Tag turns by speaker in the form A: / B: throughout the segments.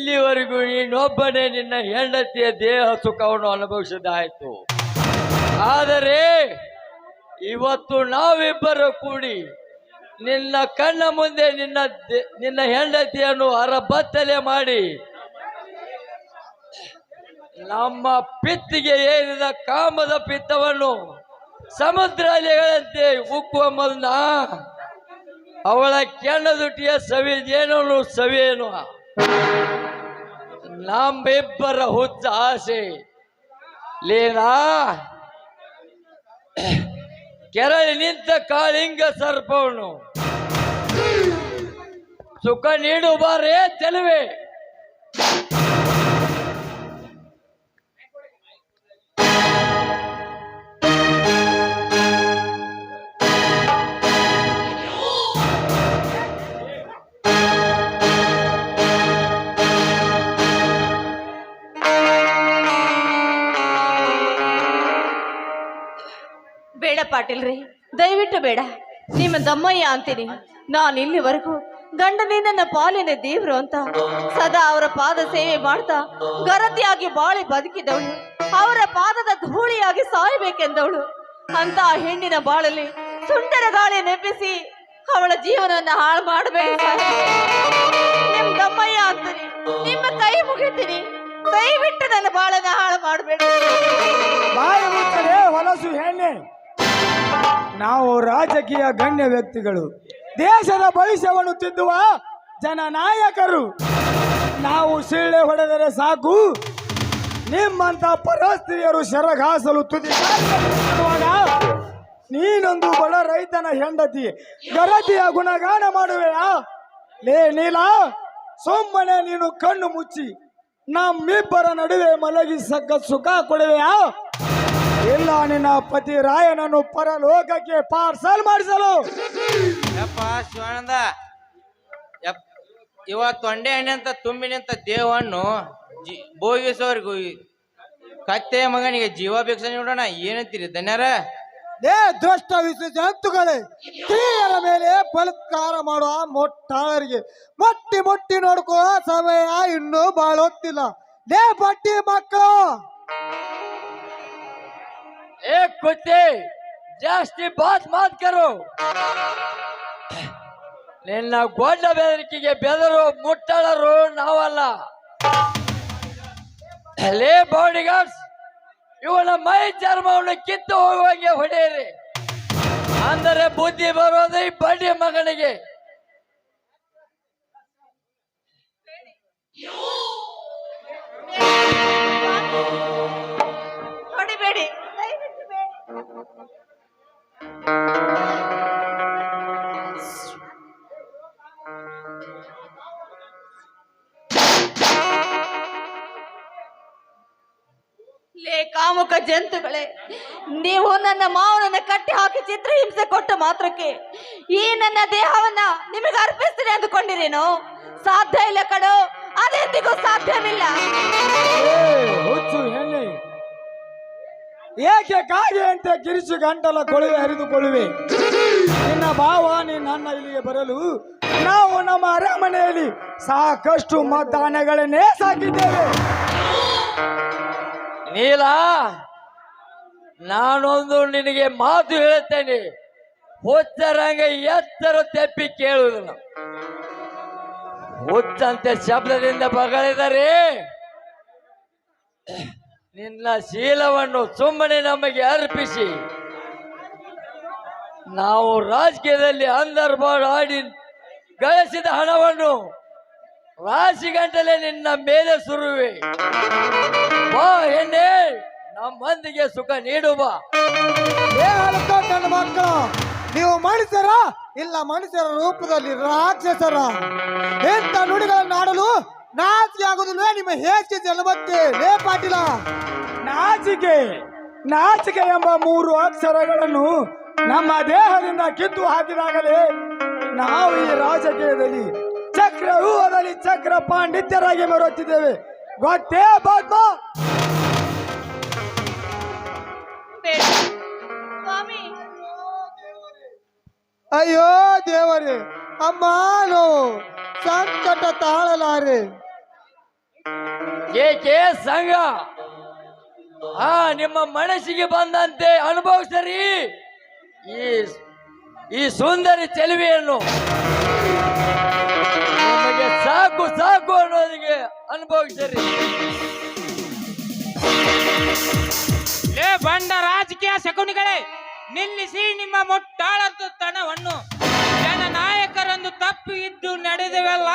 A: ಇಲ್ಲಿವರೆಗೂ ನೀನೊಬ್ಬನೇ ನಿನ್ನ ಹೆಂಡತಿಯ ದೇಹ ಸುಖವನ್ನು ಅನುಭವಿಸಿದಾಯ್ತು. ಆದರೆ ಇವತ್ತು ನಾವಿಬ್ಬರು ಕೂಡಿ ನಿನ್ನ ಕಣ್ಣ ಮುಂದೆ ನಿನ್ನ ಹೆಂಡತಿಯನ್ನು ಅರಬತ್ತಲೆ ಮಾಡಿ ನಮ್ಮ ಪಿತ್ತಿಗೆ ಏರಿದ ಕಾಮದ ಪಿತ್ತವನ್ನು ಸಮುದ್ರ ಅಲೆಗಳಂತೆ ಉಕ್ಕುವ ಮುನ್ನ ಅವಳ ಕೆಣ್ಣದುಟಿಯ ಸವಿಯೇನು ಸವಿಯೇನು ನಮ್ಮಿಬ್ಬರ ಹುಚ್ಚ ಆಸೆ ಲೀನಾ ಕೆರಳಿ ನಿಂತ ಕಾಳಿಂಗ ಸರ್ಪವನ್ನು ಸುಖ ನೀಡುವಾರೇ ಚೆಲುವೆ.
B: ಬೇಡ ಪಾಟೀಲ್ರಿ, ದಯವಿಟ್ಟು ಬೇಡ. ನಿಮ್ಮ ದಮ್ಮಯ್ಯ ಅಂತೀನಿ. ನಾನು ಇಲ್ಲಿವರೆಗೂ ಗಂಡನೇ ನನ್ನ ಪಾಲಿನ ದೇವ್ರು ಅಂತ ಸದಾ ಅವರ ಪಾದ ಸೇವೆ ಮಾಡ್ತಾ ಗರತಿಯಾಗಿ ಬಾಳಿ ಬದುಕಿದವಳು, ಅವರ ಪಾದದ ಧೂಳಿಯಾಗಿ ಸಾಯಬೇಕೆಂದವಳು. ಅಂತ ಹೆಣ್ಣಿನ ಬಾಳಲ್ಲಿ ಸುಂದರ ಗಾಳಿ ನೆಪ್ಪಿಸಿ ಅವಳ ಜೀವನವನ್ನು ಹಾಳು ಮಾಡಬೇಡಿ. ನಿಮ್ಮ ದಮ್ಮಯ್ಯ ಅಂತೀನಿ, ನಿಮ್ಮ ಕೈ ಮುಗಿತೀನಿ, ದಯವಿಟ್ಟು ನನ್ನ ಬಾಳನ್ನ ಹಾಳು ಮಾಡಬೇಡಿ.
C: ಹೊಲಸು ಹೆಣ್ಣೆ, ನಾವು ರಾಜಕೀಯ ಗಣ್ಯ ವ್ಯಕ್ತಿಗಳು, ದೇಶದ ಭವಿಷ್ಯವನ್ನು ತಿದ್ದುವ ಜನನಾಯಕರು. ನಾವು ಸಿಳ್ಳೆ ಹೊಡೆದರೆ ಸಾಕು, ನಿಮ್ಮಂತ ಪರಸ್ತ್ರೀಯರು ಶರಗಾಸಲು ತುದಿ. ನೀನೊಂದು ಬಡ ರೈತನ ಹೆಂಡತಿ, ಗರತಿಯ ಗುಣಗಾನ ಮಾಡುವೆಯಾ? ಲೇ ನೀಲ, ಸುಮ್ಮನೆ ನೀನು ಕಣ್ಣು ಮುಚ್ಚಿ ನಮ್ಮಿಬ್ಬರ ನಡುವೆ ಮಲಗಿ ಸುಖ ಕೊಡುವೆಯಾ? ಇಲ್ಲ ನಿನ್ನ ಪತಿ ರಾಯನನ್ನು ಪರಲೋಕಕ್ಕೆ ಪಾರ್ಸಲ್ ಮಾಡಿಸಲು.
D: ಯಪ್ಪ ಶಿವಾನಂದ, ಇವತ್ತು ತೊಂಡೆ ಹಣ್ಣೆ ಅಂತ ತುಂಬಿ ನಿಂತ ದೇವವನ್ನು ಭೋಗಿಸೋರ್ಗು ಕತ್ತೆ ಮಗನಿಗೆ ಜೀವ ಭಿಕ್ಷೆ ನೋಡೋಣ. ಏನಂತೀರಿ ಧನ್ಯರ?
C: ದುಷ್ಟ ಜಂತುಗಳೇ, ಸ್ತ್ರೀಯರ ಮೇಲೆ ಬಲಾತ್ಕಾರ ಮಾಡುವ ಮೊಟ್ಟಾಳರಿಗೆ ಮೊಟ್ಟಿ ಮೊಟ್ಟಿ ನೋಡ್ಕೋ ಸಮಯ ಇನ್ನೂ ಬಾಳ ಹೊತ್ತಿಲ್ಲ. ಲೇ ಬಟ್ಟಿ ಮಕ್ಕಳು,
A: ಕುತ್ತಿ ಜಾಸ್ತಿ ಮಾತ್ ಕರು. ನಿನ್ನ ಗೊಂಡ ಬೆದರಿಕೆಗೆ ಬೆದರು ಮುಟ್ಟಳರು ನಾವಲ್ಲ. ಲೇ ಬಾಡಿಗಾರ್ಡ್ಸ್, ಇವನ ಮೈ ಚರ್ಮವನ್ನು ಕಿತ್ತು ಹೋಗುವಂಗೆ ಹೊಡೆಯಿರಿ, ಅಂದರೆ ಬುದ್ಧಿ ಬರೋದು ಈ ಬಡ್ಡಿ ಮಗನಿಗೆ.
B: ಹೊಡಿಬೇಡಿ. ಲೇ ಕಾಮುಕ ಜಂತುಗಳೇ, ನೀವು ನನ್ನ ಮಾವನನ್ನ ಕಟ್ಟಿ ಹಾಕಿ ಚಿತ್ರಹಿಂಸೆ ಕೊಟ್ಟ ಮಾತ್ರಕ್ಕೆ ಈ ನನ್ನ ದೇಹವನ್ನ ನಿಮಗೆ ಅರ್ಪಿಸ್ತೀನಿ ಅಂದುಕೊಂಡಿರೇನು? ಸಾಧ್ಯ ಇಲ್ಲ ಕಣೋ, ಅದೆಂದಿಗೂ ಸಾಧ್ಯವಿಲ್ಲ.
C: ಏಕೆ ಕಾಗೆ ಅಂತ ಕಿರಿಸಿ ಗಂಟಲ ಕೊಳುವೆ ಹರಿದುಕೊಳ್ಳುವೆ? ನಿನ್ನ ಭಾವ ನನ್ನ ಇಲ್ಲಿಗೆ ಬರಲು ನಾವು ನಮ್ಮ ಅರಮನೆಯಲ್ಲಿ ಸಾಕಷ್ಟು ಮದ್ದಾನೆಗಳನ್ನೇ ಸಾಕಿದ್ದೇವೆ.
A: ನೀಲ, ನಾನೊಂದು ನಿನಗೆ ಮಾತು ಹೇಳುತ್ತೇನೆ, ಹುಚ್ಚರಂಗ ಎತ್ತರ ತೆಪ್ಪಿ ಕೇಳುವುದಿಲ್ಲ. ಹುಚ್ಚಂತೆ ಶಬ್ದದಿಂದ ಬಗಳಿದರೆ ನಿನ್ನ ಶೀಲವನ್ನು ಸುಮ್ಮನೆ ನಮಗೆ ಅರ್ಪಿಸಿ ನಾವು ರಾಜಕೀಯದಲ್ಲಿ ಅಂದರ್ಬಾಡ್ ಆಡಿ ಗಳಿಸಿದ ಹಣವನ್ನು ರಾಶಿ ಗಂಟಲೆ ನಿನ್ನ ಮೇಲೆ ಸುರುವೆ. ಬಾ ಹೆಣ್ಣೆ, ನಮ್ಮಂದಿಗೆ ಸುಖ ನೀಡುವ.
C: ನನ್ನ ಮಕ್ಕಳು, ನೀವು ಮನುಷ್ಯರ ಇಲ್ಲ ಮನುಷ್ಯರ ರೂಪದಲ್ಲಿ ರಾಕ್ಷಸರ? ಎಂತ ನುಡಿಗಳನ್ನು ಆಡಲು ನಾಚಿಕೆ ಆಗುದಿಲ್ವೇ ನಿಮ್ಮ ಹೇಸಿಗೆ ಜನ್ಮಕ್ಕೆ? ಲೇ ಪಾಟೀಲ, ನಾಚಿಕೆ ಎಂಬ 3 ಅಕ್ಷರಗಳನ್ನು ನಮ್ಮ ದೇಹದಿಂದ ಕಿತ್ತು ಹಾಕಿದಾಗಲೇ ನಾವು ಈ ರಾಜಕೀಯದಲ್ಲಿ ಚಕ್ರವ್ಯೂಹದಲ್ಲಿ ಚಕ್ರ ಪಾಂಡಿತ್ಯರಾಗಿ ಮೆರೆಯುತ್ತಿದ್ದೇವೆ. ಗೊತ್ತೇ ಪದ್ಮ? ಅಯ್ಯೋ ದೇವರೇ, ಅಮ್ಮ ಸಂಕಟ ತಾಳಲಾರೆ.
A: ಕೆ ಸಂಘ ನಿಮ್ಮ ಮನಸ್ಸಿಗೆ ಬಂದಂತೆ ಅನುಭವಿಸರಿ ಈ ಈ ಸುಂದರಿ ಚೆಲುವೆಯನ್ನು. ನಿಮಗೆ ಸಾಕು ಸಾಕು ಅನ್ನೋದಿಗೆ ಅನುಭವಿಸರಿ.
D: ಲೇ ಬಂಡ ರಾಜಕೀಯ ಶಕುನಿಗಳೇ, ನಿಲ್ಲಿಸಿ ನಿಮ್ಮ ಮುಟ್ಟಾಳತನವನ್ನು. ಜನನಾಯಕರಂದು ತಪ್ಪು ಇದ್ದು ನಡೆದವೆಲ್ಲ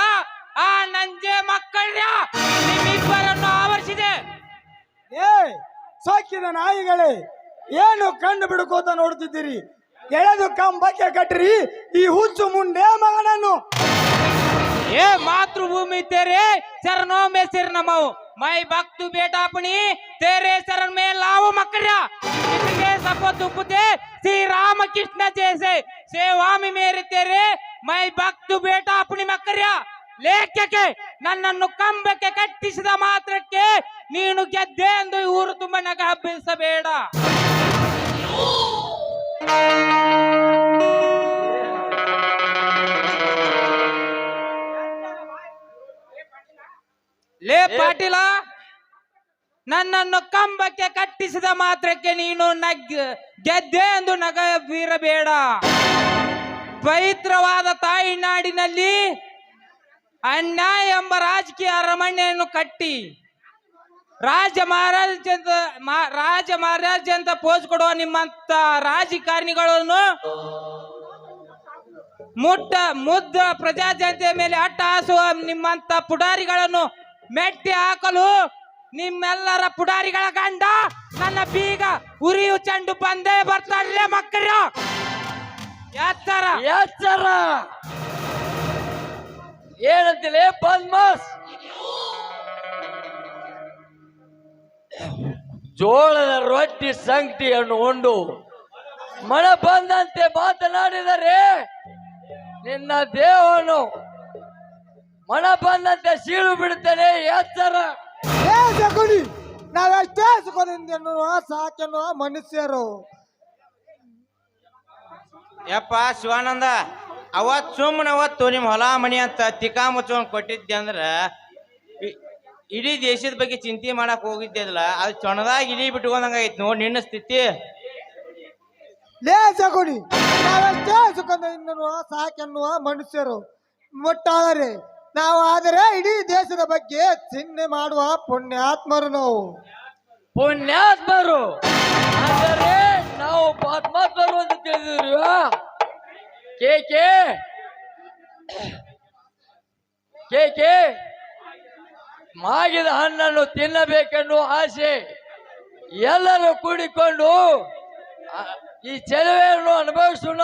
D: ಆ ನಂಜೆ ಮಕ್ಕಳ್ಯ ನಿಮ್ಮಿಬ್ಬರನ್ನು ಆವರಿಸಿದೆ.
C: ಏ ಸಾಕಿದ ನಾಯಿಗಳೇ, ಏನು ಕಂಡು ಬಿಡುಕೋತ ನೋಡ್ತಿದ್ದೀರಿ? ಎಳೆದು ಕಂಬಕ್ಕೆ ಕಟ್ಟಿರಿ ಈ ಹುಚ್ಚು ಮುಂಡೆ ಮಗನನ್ನು.
D: ए मातृभूमि तेरे चरणों में सिर नमाओ, मैं भक्त बेटा अपनी तेरे चरण में लाओ मकरिया. इसके सपत उपते श्री राम कृष्ण जैसे सेवा में मेरे तेरे मैं भक्त बेटा अपनी मकरिया. ಲೇಖಕ್ಕೆ ನನ್ನನ್ನು ಕಂಬಕ್ಕೆ ಕಟ್ಟಿಸಿದ ಮಾತ್ರಕ್ಕೆ ನೀನು ಗೆದ್ದೆ ಎಂದು ಊರು ತುಂಬ ನಗ ಹಬ್ಬಿಸಬೇಡ. ಲೇ ಪಾಟೀಲ, ನನ್ನನ್ನು ಕಂಬಕ್ಕೆ ಕಟ್ಟಿಸಿದ ಮಾತ್ರಕ್ಕೆ ನೀನು ಗೆದ್ದೆ ಎಂದು ನಗ ಬೀರಬೇಡ. ಪವಿತ್ರವಾದ ತಾಯಿನಾಡಿನಲ್ಲಿ ಅನ್ಯಾಯ ಎಂಬ ರಾಜಕೀಯ ಅರಮನೆಯನ್ನು ಕಟ್ಟಿ ರಾಜ ಮಹಾರಾಜ ಅಂತ ಪೋಸ್ ಕೊಡುವ ನಿಮ್ಮಂತ ರಾಜಕಾರಣಿಗಳನ್ನು ಮುದ್ದ ಪ್ರಜಾಜನತೆಯ ಮೇಲೆ ಅಟ್ಟ ಹಾಸುವ ನಿಮ್ಮಂತ ಪುಡಾರಿಗಳನ್ನು ಮೆಟ್ಟಿ ಹಾಕಲು ನಿಮ್ಮೆಲ್ಲರ ಪುಡಾರಿಗಳ ಗಂಡ ನನ್ನ ಬೀಗ ಉರಿಯು ಚೆಂಡು ಬಂದೇ ಬರ್ತಾರಲ್ಲೇ ಮಕ್ಕಳ. ಎತ್ತರ
A: ಏನಂತಿಲ್ಲ ಪದ್ಮಾಸ್, ಜೋಳದ ರೊಟ್ಟಿ ಸಂಗಟಿಯನ್ನು ಉಂಡು ಮನ ಬಂದಂತೆ ಮಾತನಾಡಿದರೆ ನಿನ್ನ ದೇವನು ಮನ ಬಂದಂತೆ ಸೀಳು ಬಿಡುತ್ತಾನೆ. ಎತ್ತರ.
C: ಏ ಶಕುನಿ, ನಾವೆಷ್ಟೇ ಸುಖದಿಂದೆನ್ನುವ ಸಾಕೆನ್ನುವ ಮನುಷ್ಯರು.
D: ಯಪ್ಪ ಶಿವಾನಂದ, ಸುಮ್ಮನೆ ಅವತ್ತು ನಿಮ್ಮ ಹೊಲ ಮನಿ ಅಂತ ತಿಕಾ ಮುಚ್ಚುವಂಗ್ ಕೊಟ್ಟಿದ್ದೆ ಅಂದ್ರ ಇಡೀ ದೇಶದ ಬಗ್ಗೆ ಚಿಂತೆ ಮಾಡಕ್ ಹೋಗಿದ್ದೆಲ್ಲ ಅದು ಚೊಣದಾಗ ಇಡೀ ಬಿಟ್ಕೊಂಡಂಗೈತಿ ನೋಡಿ ನಿನ್ನ ಸ್ಥಿತಿ.
C: ಲೇ ಶಕುನಿ, ನಾವೆಷ್ಟೇ ಸುಖದಿಂದೆನ್ನುವ ಸಾಕೆನ್ನುವ ಮನುಷ್ಯರು ಮುಟ್ಟಾಳರೆ ನಾವು. ಆದರೆ ಇಡೀ ದೇಶದ ಬಗ್ಗೆ ಚಿಂತೆ ಮಾಡುವ ಪುಣ್ಯಾತ್ಮರು ನಾವು.
A: ಪುಣ್ಯಾತ್ಮರು ಆದರೆ ನಾವು ಪಾತ್ಮಾತ್ಮರು ಅಂತ ತಿಳಿದಿರುವ ಕೆ ಮಾಗಿದ ಹಣ್ಣನ್ನು ತಿನ್ನಬೇಕೆನ್ನುವ ಆಸೆ ಎಲ್ಲರೂ ಕೂಡಿಕೊಂಡು ಈ ಚೆಲುವೆಯನ್ನು ಅನುಭವಿಸೋಣ.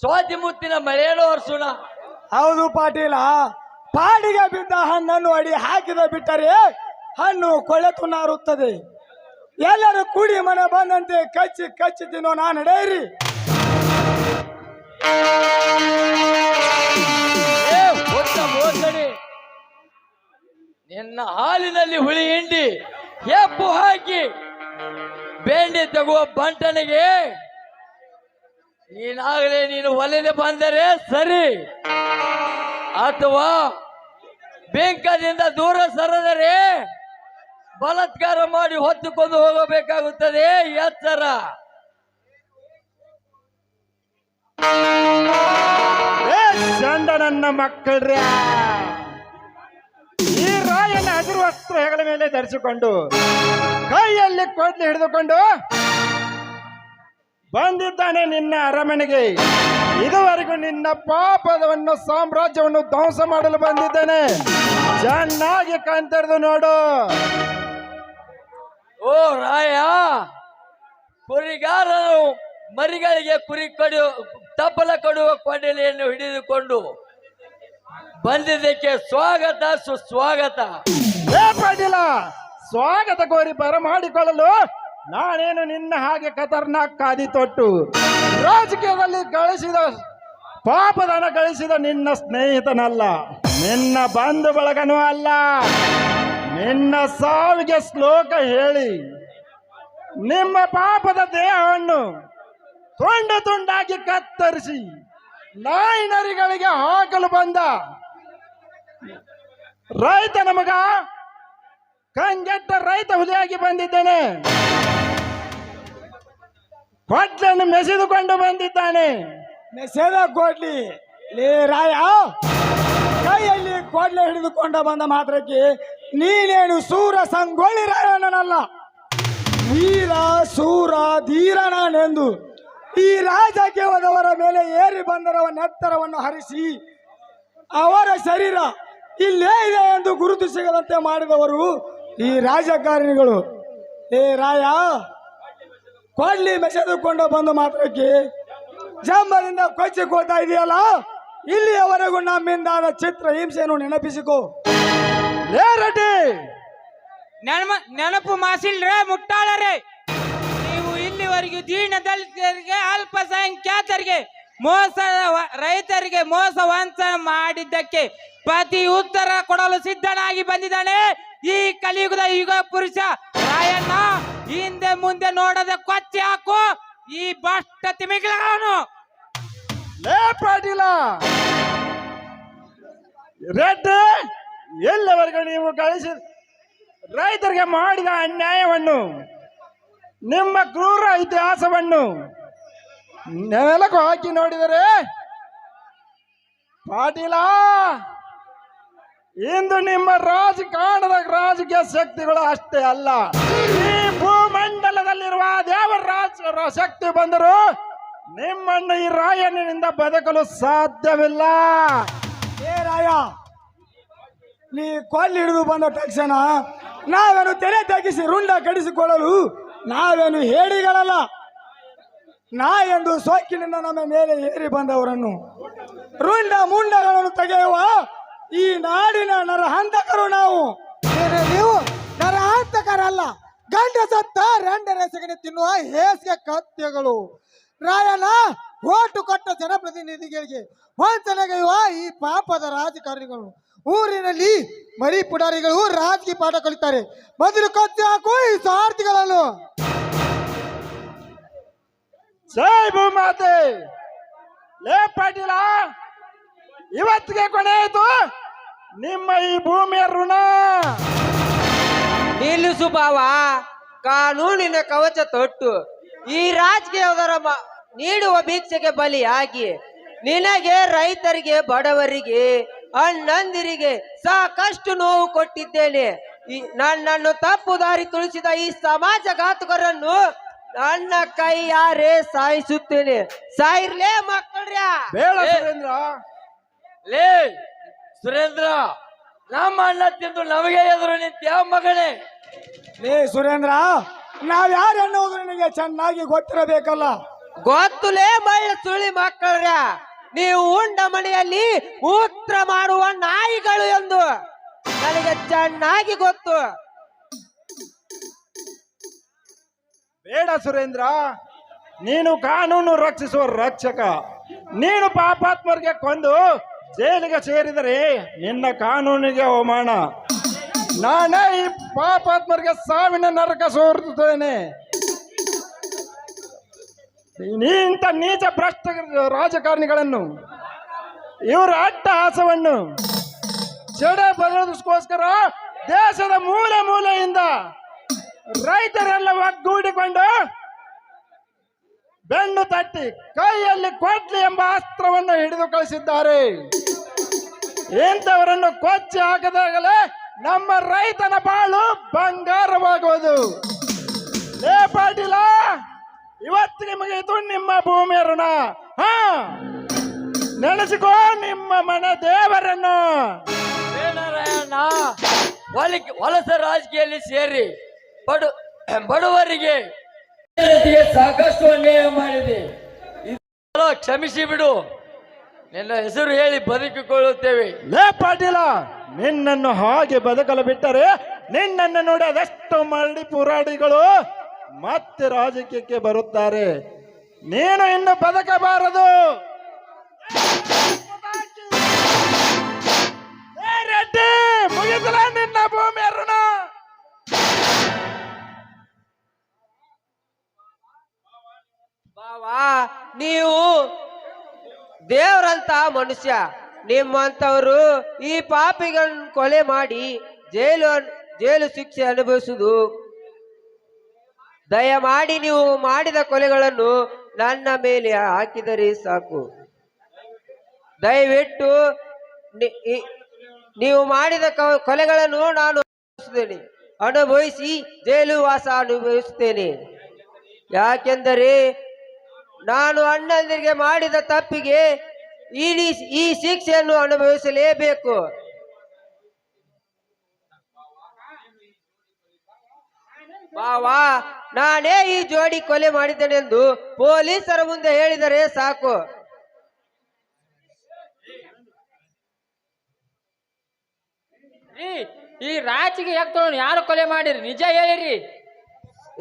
A: ಸ್ವಾತಿ ಮುತ್ತಿನ ಮಳೆಯನ್ನು ಒರೆಸೋಣ.
C: ಹೌದು ಪಾಟೀಲ, ಪಾಡಿಗೆ ಬಿದ್ದ ಹಣ್ಣನ್ನು ಅಡಿ ಹಾಕಿದ ಬಿಟ್ಟರೆ ಹಣ್ಣು ಕೊಳೆತು ನಾರುತ್ತದೆ. ಎಲ್ಲರೂ ಕೂಡಿ ಮನೆ ಬಂದಂತೆ ಕಚ್ಚಿ ಕಚ್ಚಿ ತಿನ್ನೋ ನಾ ನಡೆಯಿರಿ.
A: ನಿನ್ನ ಹಾಲಿನಲ್ಲಿ ಹುಳಿ ಹಿಂಡಿ ಹೆಪ್ಪು ಹಾಕಿ ಬೆಂಡಿ ತಗುವ ಬಂಟನಿಗೆ ನೀನಾಗಲೇ ನೀನು ಒಲೆದೆ ಬಂದರೆ ಸರಿ, ಅಥವಾ ಬೆಂಕದಿಂದ ದೂರ ಸರದರೆ ಬಲಾತ್ಕಾರ ಮಾಡಿ ಹೊತ್ತುಕೊಂಡು ಹೋಗಬೇಕಾಗುತ್ತದೆ. ಎತ್ತರ.
E: ಚಂದ ನನ್ನ ಮಕ್ಕಳ್ರ, ಈ ರಾಯನ ಹಸಿರು ವಸ್ತ್ರ ಹೆಗಲ ಮೇಲೆ ಧರಿಸಿಕೊಂಡು ಕೈಯಲ್ಲಿ ಕೊಡ್ಲಿ ಹಿಡಿದುಕೊಂಡು ಬಂದಿದ್ದಾನೆ ನಿನ್ನ ಅರಮನೆಗೆ. ಇದುವರೆಗೂ ನಿನ್ನ ಪಾಪದವನ್ನು ಸಾಮ್ರಾಜ್ಯವನ್ನು ಧ್ವಂಸ ಮಾಡಲು ಬಂದಿದ್ದೇನೆ. ಚೆನ್ನಾಗಿ ಕಣ್ತೆರೆದು ನೋಡು.
A: ಓ ರಾಯ, ಕುರಿಗಾರರು ಮರಿಗಳಿಗೆ ಕುರಿ ತಪ್ಪಲ ಕೊಡುವ ಕೊಂಡೆಲೆಯನ್ನು ಹಿಡಿದುಕೊಂಡು ಬಂದಿದ್ದಕ್ಕೆ ಸ್ವಾಗತ ಸುಸ್ವಾಗತ.
E: ಪಾಟೀಲ, ಸ್ವಾಗತ ಕೋರಿ ಬರಮಾಡಿಕೊಳ್ಳಲು ನಾನೇನು ನಿನ್ನ ಹಾಗೆ ಖತರ್ನಾಕ್ ಕಾದಿ ತೊಟ್ಟು ರಾಜಕೀಯದಲ್ಲಿ ಗಳಿಸಿದ ಪಾಪದನ ಗಳಿಸಿದ ನಿನ್ನ ಸ್ನೇಹಿತನಲ್ಲ, ನಿನ್ನ ಬಂಧು ಬಳಗನೂ ಅಲ್ಲ. ನಿನ್ನ ಸಾವಿಗೆ ಶ್ಲೋಕ ಹೇಳಿ ನಿಮ್ಮ ಪಾಪದ ದೇಹವನ್ನು ತುಂಡು ತುಂಡಾಗಿ ಕತ್ತರಿಸಿ ನಾಯಿ ನರಿಗಳಿಗೆ ಹಾಕಲು ಬಂದ ರೈತ ನಮಗ ಕಂಗೆಟ್ಟ ರೈತ ಹುಲಿಯಾಗಿ ಬಂದಿದ್ದೇನೆ. ಕೊಡ್ಲೆಯನ್ನು ಮೆಸೆದುಕೊಂಡು ಬಂದಿದ್ದಾನೆ.
C: ಮೆಸೇದ ಕೊಡ್ಲಿ ಲೇ ರಾಯ, ಕೈಯಲ್ಲಿ ಕೊಡ್ಲೆ ಹಿಡಿದುಕೊಂಡ ಬಂದ ಮಾತ್ರಕ್ಕೆ ನೀನೇನು ಸೂರ ಸಂಗೊಳ್ಳಿ ರಾಯಣ್ಣನಲ್ಲ, ವೀರ ಸೂರ ಧೀರ ನಾನೆಂದು ಈ ರಾಜಕ್ಕೆ ಹೋದವರ ಮೇಲೆ ಏರಿ ಬಂದರವ ನೆತ್ತರವನ್ನು ಹರಿಸಿ ಅವರ ಶರೀರ ಇಲ್ಲೇ ಇದೆ ಎಂದು ಗುರುತು ಸಿಗದಂತೆ ಮಾಡಿದವರು ಈ ರಾಜಕಾರಣಿಗಳು. ಏ ರಾಯ, ಕೊಡ್ಲಿ ಮೆಸೆದುಕೊಂಡು ಬಂದ ಮಾತ್ರಕ್ಕೆ ಜಂಬದಿಂದ ಕೊಚ್ಚಿಕೊಳ್ತಾ ಇದೆಯಲ್ಲ, ಇಲ್ಲಿಯವರೆಗೂ ನಮ್ಮಿಂದಾದ ಚಿತ್ರ ಹಿಂಸೆಯನ್ನು ನೆನಪಿಸಿಕೋ.
E: ಲೇ ರೆಡ್ಡಿ,
D: ನೆನಪು ಮಾಸಿಲ್ರೇ ಮುಟ್ಟಾಳರೇ, ನೀವು ಇಲ್ಲಿವರೆಗೂ ದೀನ ದಲಿತರಿಗೆ ಅಲ್ಪಸಂಖ್ಯಾತರಿಗೆ ರೈತರಿಗೆ ಮೋಸ ವಂಚನೆ ಮಾಡಿದ್ದಕ್ಕೆ ಪ್ರತಿ ಉತ್ತರ ಕೊಡಲು ಸಿದ್ಧನಾಗಿ ಬಂದಿದ್ದಾನೆ ಈ ಕಲಿಯುಗದ ಯುಗ ಪುರುಷ ರಾಯಣ್ಣ. ಹಿಂದೆ ಮುಂದೆ ನೋಡದೆ ಕೊಚ್ಚಿ ಹಾಕು ಈ ಭ್ರಷ್ಟ ತಿಮಿಂಗಿಲಗಳನ್ನು.
E: ಲೇ ಪಾಟೀಲ ರೆಡ್ಡಿ, ಎಲ್ಲವರೆಗೂ ನೀವು ಗಳಿಸಿ ರೈತರಿಗೆ ಮಾಡಿದ ಅನ್ಯಾಯವನ್ನು, ನಿಮ್ಮ ಕ್ರೂರ ಇತಿಹಾಸವನ್ನು ನೆಲಕ್ಕೆ ಹಾಕಿ ನೋಡಿದರೆ ಪಾಟೀಲ, ಇಂದು ನಿಮ್ಮ ರಾಜಕಾರಣದ ರಾಜಕೀಯ ಶಕ್ತಿಗಳು ಅಷ್ಟೇ ಅಲ್ಲ, ಈ ಭೂಮಂಡಲದಲ್ಲಿರುವ ದೇವರ ಶಕ್ತಿ ಬಂದರೂ ನಿಮ್ಮನ್ನು ಈ ರಾಯಣ್ಣಿನಿಂದ ಬದುಕಲು ಸಾಧ್ಯವಿಲ್ಲ.
C: ಏ ರಾಯ, ನೀ ಕೊಲ್ಲಿ ಹಿಡಿದು ಬಂದ ತಕ್ಷಣ ನಾವೇನು ತೆರೆ ತಗ್ಗಿಸಿ ರುಂಡ ಕಡಿಸಿಕೊಳ್ಳಲು ನಾವೇನು ಹೇಡಿಗಳಲ್ಲ. ನಾ ಎಂದು ಸೋಕಿನಿಂದ ನಮ್ಮ ಮೇಲೆ ಏರಿ ಬಂದವರನ್ನು ರುಂಡ ಮುಂಡಗಳನ್ನು ತೆಗೆಯುವ ಈ ನಾಡಿನ ನರಹಂತಕರು ನಾವು.
F: ನೀವು ನರಹಂತಕರಲ್ಲ, ಗಂಡ ಸತ್ತ ರೆಂಡರ ಸೆಗಣಿ ತಿನ್ನುವ ಹೇಸಿಗೆ ಕತ್ಯಗಳು. ರಾಯಣ್ಣ ಓಟು ಕೊಟ್ಟ ಜನಪ್ರತಿನಿಧಿಗಳಿಗೆ ವಂಚನೆಗೆಯುವ ಈ ಪಾಪದ ರಾಜಕಾರಣಿಗಳು ಊರಿನಲ್ಲಿ ಮರಿ ಪುಡಾರಿಗಳು ರಾಜಕೀಯ ಪಾಠ ಕಲಿತಾರೆ. ಮೊದಲು ಕೊಚ್ಚಿ ಹಾಕು ಈ ಸ್ವಾರ್ಥಿಗಳನ್ನು.
E: ಜೈ ಭೂಮಾತೆ. ಲೇ ಪಾಟೀಲ, ಇವತ್ತಿಗೆ ಕೊನೆಯಿತು ನಿಮ್ಮ ಈ ಭೂಮಿಯ ಋಣ.
G: ನಿಲ್ಲಿಸು ಬಾವ, ಕಾನೂನಿನ ಕವಚ ತೊಟ್ಟು ಈ ರಾಜಕೀಯದವರ ನೀಡುವ ಭಿಕ್ಷೆಗೆ ಬಲಿಯಾಗಿ ನಿನಗೆ, ರೈತರಿಗೆ, ಬಡವರಿಗೆ, ಅಣ್ಣಂದಿರಿಗೆ ಸಾಕಷ್ಟು ನೋವು ಕೊಟ್ಟಿದ್ದೇನೆ. ನನ್ನನ್ನು ತಪ್ಪು ದಾರಿ ತುಳಿಸಿದ ಈ ಸಮಾಜಘಾತುಕರನ್ನು ನನ್ನ ಕೈಯಾರೆ ಸಾಯಿಸುತ್ತೇನೆ. ಸಾಯಿರ್ಲೇ ಮಕ್ಕಳ್ರ್ಯಾ.
E: ಬೇಡ ಸುರೇಂದ್ರ.
A: ಲೇ ಸುರೇಂದ್ರ, ನಮ್ಮ ಅಣ್ಣ ತಿಂದು ನಮಗೆ ಎದುರು ನಿಂತ ಮಗನೇ.
C: ಲೇ ಸುರೇಂದ್ರ, ನಾವ್ಯಾರು ಎನ್ನುವುದು ನಿನಗೆ ಚೆನ್ನಾಗಿ ಗೊತ್ತಿರಬೇಕಲ್ಲ.
G: ಗೊತ್ತುಲೇ ಮಳ್ಳ ಸುಳಿ ಮಕ್ಕಳ್ರ್ಯಾ, ನೀವು ಉಂಡ ಮನೆಯಲ್ಲಿ ಮೂತ್ರ ಮಾಡುವ ನಾಯಿಗಳು ಎಂದು ನನಗೆ ಚೆನ್ನಾಗಿ ಗೊತ್ತು.
E: ಬೇಡ ಸುರೇಂದ್ರ, ನೀನು ಕಾನೂನು ರಕ್ಷಿಸುವ ರಕ್ಷಕ. ನೀನು ಪಾಪಾತ್ಮರಿಗೆ ಕೊಂದು ಜೈಲಿಗೆ ಸೇರಿದರೆ ನಿನ್ನ ಕಾನೂನಿಗೆ ಅವಮಾನ. ನಾನೇ ಈ ಪಾಪಾತ್ಮರಿಗೆ ಸಾವಿನ ನರಕ ಸೋರುತ್ತೇನೆ. ಇಂಥ ನೀಚ ಭ್ರಷ್ಟ ರಾಜಕಾರಣಿಗಳನ್ನು, ಇವರ ಅಟ್ಟಹಾಸವನ್ನು ಜಡೆ ಬದಲಿಸೋಸ್ಕರ ದೇಶದ ಮೂಲೆ ಮೂಲೆಯಿಂದ ರೈತರೆಲ್ಲ ಒಗ್ಗೂಡಿಕೊಂಡು ಬೆನ್ನು ತಟ್ಟಿ ಕೈಯಲ್ಲಿ ಕೊಡ್ಲಿ ಎಂಬ ಅಸ್ತ್ರವನ್ನು ಹಿಡಿದು ಕಳಿಸಿದ್ದಾರೆ. ಇಂಥವರನ್ನು ಕೊಚ್ಚಿ ಹಾಕದಾಗಲೇ ನಮ್ಮ ರೈತನ ಬಾಳು ಬಂಗಾರವಾಗುವುದು. ಲೇ ಪಾಟೀಲ, ಇವತ್ತಿಗೆ ಮುಗಿಯಿತು ನಿಮ್ಮ ಭೂಮಿಯ ಋಣ. ನೆನೆಸಿಕೋ ನಿಮ್ಮ ಮನೆ ದೇವರನ್ನು.
A: ಬೇಡರಾಯಣ್ಣ, ವಲಸ ರಾಜಕೀಯದಲ್ಲಿ ಸೇರಿ ಬಡವರಿಗೆ ಸಾಕಷ್ಟು ಅನ್ಯಾಯ ಮಾಡಿದೆ. ಕ್ಷಮಿಸಿ ಬಿಡು, ನಿನ್ನ ಹೆಸರು ಹೇಳಿ ಬದುಕಿಕೊಳ್ಳುತ್ತೇವೆ.
E: ಲೇ ಪಾಟೀಲ, ನಿನ್ನನ್ನು ಹಾಗೆ ಬದುಕಲು ಬಿಟ್ಟರೆ ನಿನ್ನನ್ನು ನೋಡಿ ಅದೆಷ್ಟು ಮರಳಿ ಪುರಾಡಿಗಳು ಮತ್ತೆ ರಾಜಕೀಯಕ್ಕೆ ಬರುತ್ತಾರೆ. ನೀನು ಇನ್ನು ಬದುಕಬಾರದು. ರೆಡ್ಡಿ, ಮುಗಿದಲ ನಿನ್ನ ಭೂಮಿಯ ಋಣ.
G: ಬಾವಾ, ನೀವು ದೇವರಂತ ಮನುಷ್ಯ ನಿಮ್ಮಂತವರು ಈ ಪಾಪಿಗಳನ್ನು ಕೊಲೆ ಮಾಡಿ ಜೈಲು ಶಿಕ್ಷೆ ಅನುಭವಿಸುವುದು. ದಯಮಾಡಿ ನೀವು ಮಾಡಿದ ಕೊಲೆಗಳನ್ನು ನನ್ನ ಮೇಲೆ ಹಾಕಿದರೆ ಸಾಕು. ದಯವಿಟ್ಟು ನೀವು ಮಾಡಿದ ಕೊಲೆಗಳನ್ನು ನಾನು ಅನುಭವಿಸಿ ಜೈಲು ವಾಸ ಅನುಭವಿಸುತ್ತೇನೆ. ಯಾಕೆಂದರೆ ನಾನು ಅಣ್ಣಂದಿರಿಗೆ ಮಾಡಿದ ತಪ್ಪಿಗೆ ಈ ಶಿಕ್ಷೆಯನ್ನು ಅನುಭವಿಸಲೇಬೇಕು. ಬಾವಾ, ನಾನೇ ಈ ಜೋಡಿ ಕೊಲೆ ಮಾಡಿದ್ದೇನೆಂದು ಪೊಲೀಸರ ಮುಂದೆ ಹೇಳಿದರೆ ಸಾಕು.
D: ಈ ರಾಜಿಗೆ ಯಾರು ಕೊಲೆ ಮಾಡಿರಿ? ನಿಜ ಹೇಳಿರಿ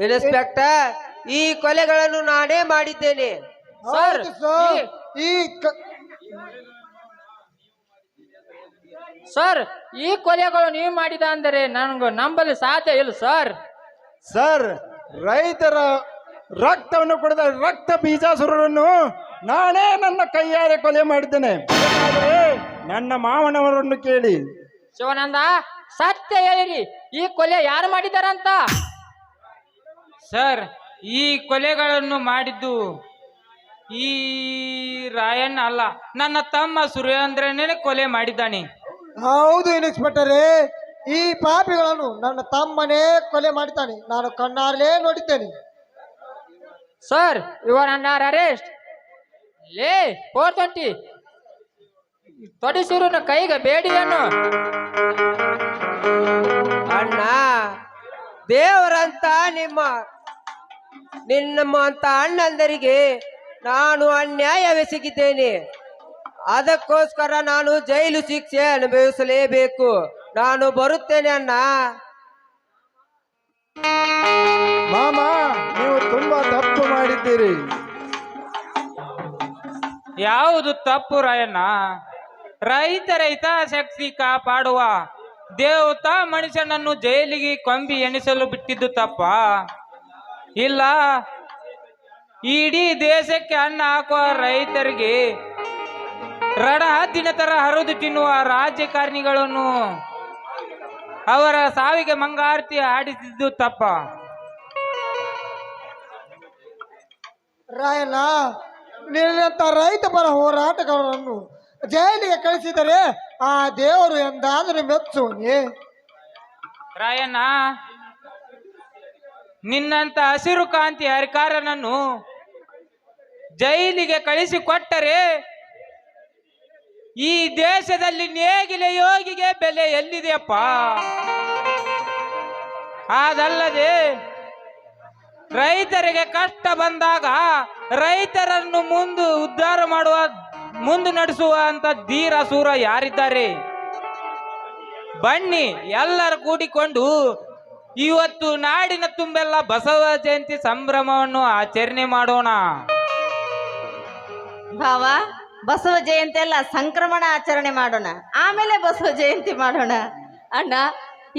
G: ಇನ್ಸ್ಪೆಕ್ಟರ್, ಈ ಕೊಲೆಗಳನ್ನು ನಾನೇ ಮಾಡಿದ್ದೇನೆ.
F: ಹೌದು ಸರ್.
D: ಸರ್, ಈ ಕೊಲೆಗಳು ನೀವು ಮಾಡಿದ ಅಂದರೆ ನನಗೆ ನಂಬಲು ಸಾಧ್ಯ ಇಲ್ಲ ಸರ್.
E: ಸರ್, ರೈತರ ರಕ್ತವನ್ನು ಕುಡಿದ ರಕ್ತ ಬೀಜಾಸುರರನ್ನು ನಾನೇ ನನ್ನ ಕೈಯಾರೆ ಕೊಲೆ ಮಾಡಿದ್ದೇನೆ. ಬೇಕಾದರೆ ನನ್ನ ಮಾವನವರನ್ನು ಕೇಳಿ.
D: ಶಿವಾನಂದ, ಸತ್ಯ ಹೇಳಿರಿ, ಈ ಕೊಲೆ ಯಾರು ಮಾಡಿದಾರಂತ? ಸರ್, ಈ ಕೊಲೆಗಳನ್ನು ಮಾಡಿದ್ದು ಈ ರಾಯಣ್ಣ ಅಲ್ಲ, ನನ್ನ ತಮ್ಮ ಸುರೇಂದ್ರನೇ ಕೊಲೆ ಮಾಡಿದ್ದಾನೆ.
F: ಹೌದು ಇನ್ಸ್ಪೆಕ್ಟರೇ, ಈ ಪಾಪಿಗಳನ್ನು ನನ್ನ ತಮ್ಮನೇ ಕೊಲೆ ಮಾಡಿದ್ದಾನೆ. ನಾನು ಕಣ್ಣಾರಲೇ ನೋಡಿದ್ದೇನೆ.
D: ಸರ್, ಇವರ್ ಅಂಡರ್ ಅರೆಸ್ಟ್. ಲೇ 420 ತೊಡಿಸಿರುನ ಕೈಗೆ ಬೇಡಿಯನ್ನು.
G: ಅಣ್ಣ, ದೇವರಂತ ನಿಮ್ಮಂತ ಅಣ್ಣಂದರಿಗೆ ನಾನು ಅನ್ಯಾಯವೆಸಗಿದ್ದೇನೆ. ಅದಕ್ಕೋಸ್ಕರ ನಾನು ಜೈಲು ಶಿಕ್ಷೆ ಅನುಭವಿಸಲೇಬೇಕು. ನಾನು ಬರುತ್ತೇನೆ ಅಣ್ಣ.
E: ಮಾಮ, ನೀವು ತುಂಬಾ ತಪ್ಪು ಮಾಡಿದ್ದೀರಿ.
D: ಯಾವುದು ತಪ್ಪು ರಾಯಣ್ಣ? ರೈತರ ಹಿತಾಸಕ್ತಿ ಕಾಪಾಡುವ ದೇವತ ಮನುಷ್ಯನನ್ನು ಜೈಲಿಗೆ ಕೊಂಬಿ ಎಣಿಸಲು ಬಿಟ್ಟಿದ್ದು ತಪ್ಪ? ಇಲ್ಲ, ಇಡೀ ದೇಶಕ್ಕೆ ಅನ್ನ ಹಾಕುವ ರೈತರಿಗೆ ರಡ ಹದ್ದಿನ ತರ ಹರಿದು ತಿನ್ನುವ ರಾಜಕಾರಣಿಗಳನ್ನು ಅವರ ಸಾವಿಗೆ ಮಂಗಾರತಿ ಆಡಿಸಿದ್ದು ತಪ್ಪ?
F: ರಾಯಣ್ಣ, ನಿನ್ನಂತ ರೈತ ಪರ ಹೋರಾಟಗಾರರನ್ನು ಜೈಲಿಗೆ ಕಳಿಸಿದರೆ ಆ ದೇವರು ಎಂದಾದರೂ ಮೆಚ್ಚುವನೇ?
D: ರಾಯಣ್ಣ, ನಿನ್ನಂತ ಹಸಿರು ಕಾಂತಿ ಹರಿಕಾರನನ್ನು ಜೈಲಿಗೆ ಕಳಿಸಿಕೊಟ್ಟರೆ ಈ ದೇಶದಲ್ಲಿ ನೇಗಿಲ ಯೋಗಿಗೆ ಬೆಲೆ ಎಲ್ಲಿದೆಯಪ್ಪ? ಅದಲ್ಲದೆ ರೈತರಿಗೆ ಕಷ್ಟ ಬಂದಾಗ ರೈತರನ್ನು ಉದ್ಧಾರ ಮಾಡುವ ನಡೆಸುವಂತ ಧೀರ ಸೂರ ಯಾರಿದ್ದಾರೆ? ಬನ್ನಿ, ಎಲ್ಲರೂ ಕೂಡಿಕೊಂಡು ಇವತ್ತು ನಾಡಿನ ತುಂಬೆಲ್ಲ ಬಸವ ಜಯಂತಿ ಸಂಭ್ರಮವನ್ನು ಆಚರಣೆ ಮಾಡೋಣ.
B: ಭಾವ, ಬಸವ ಜಯಂತಿ ಎಲ್ಲ ಸಂಕ್ರಮಣ ಆಚರಣೆ ಮಾಡೋಣ, ಆಮೇಲೆ ಬಸವ ಜಯಂತಿ ಮಾಡೋಣ. ಅಣ್ಣ,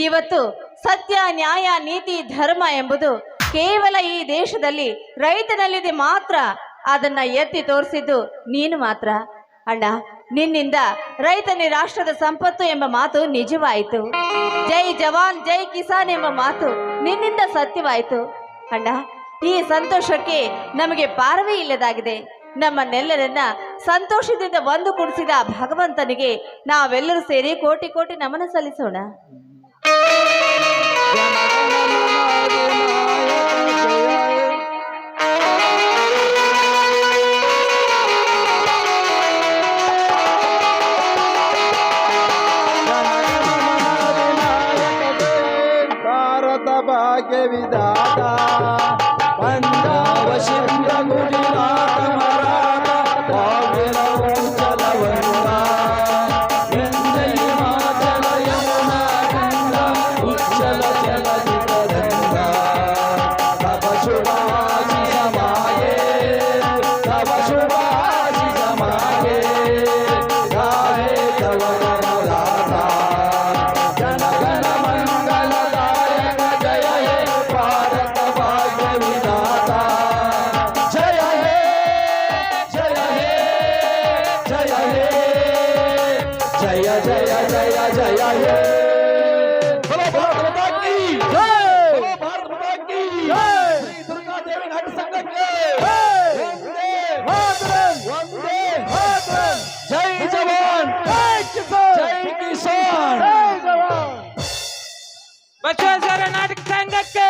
B: ಇವತ್ತು ಸತ್ಯ, ನ್ಯಾಯ, ನೀತಿ, ಧರ್ಮ ಎಂಬುದು ಕೇವಲ ಈ ದೇಶದಲ್ಲಿ ರೈತನಲ್ಲಿದೆ ಮಾತ್ರ. ಅದನ್ನ ಎತ್ತಿ ತೋರಿಸಿದ್ದು ನೀನು ಮಾತ್ರ. ಅಣ್ಣ, ನಿನ್ನಿಂದ ರೈತನೇ ರಾಷ್ಟ್ರದ ಸಂಪತ್ತು ಎಂಬ ಮಾತು ನಿಜವಾಯಿತು. ಜೈ ಜವಾನ್ ಜೈ ಕಿಸಾನ್ ಎಂಬ ಮಾತು ನಿನ್ನಿಂದ ಸತ್ಯವಾಯಿತು. ಅಣ್ಣ, ಈ ಸಂತೋಷಕ್ಕೆ ನಮಗೆ ಪಾರವೇ ಇಲ್ಲದಾಗಿದೆ. ನಮ್ಮನ್ನೆಲ್ಲರನ್ನ ಸಂತೋಷದಿಂದ ಒಂದು ಕೂಡಿಸಿದ ಭಗವಂತನಿಗೆ ನಾವೆಲ್ಲರೂ ಸೇರಿ ಕೋಟಿ ಕೋಟಿ ನಮನ ಸಲ್ಲಿಸೋಣ.
E: ಭಾರತ ಭಾಗ್ಯ ವಿಧಾತ ಪಂಜಾಬ ಸಿಂಧ ಗುಜರಾತ ಮರಾಠ ಕಾವೇರ ಉಜ್ಜಲ ವಂಗ ಹಿಮಾಚಲ ಯಮುನಾ ಗಂಗಾ ಉಜ್ಜಲ ಜಲಧಿತ
C: ಜವಾನ್.
E: ಜೈ ಜವಾನ್.
D: ಬಸವೇಶ್ವರ ನಾಟಕ ಸಂಘಕ್ಕೆ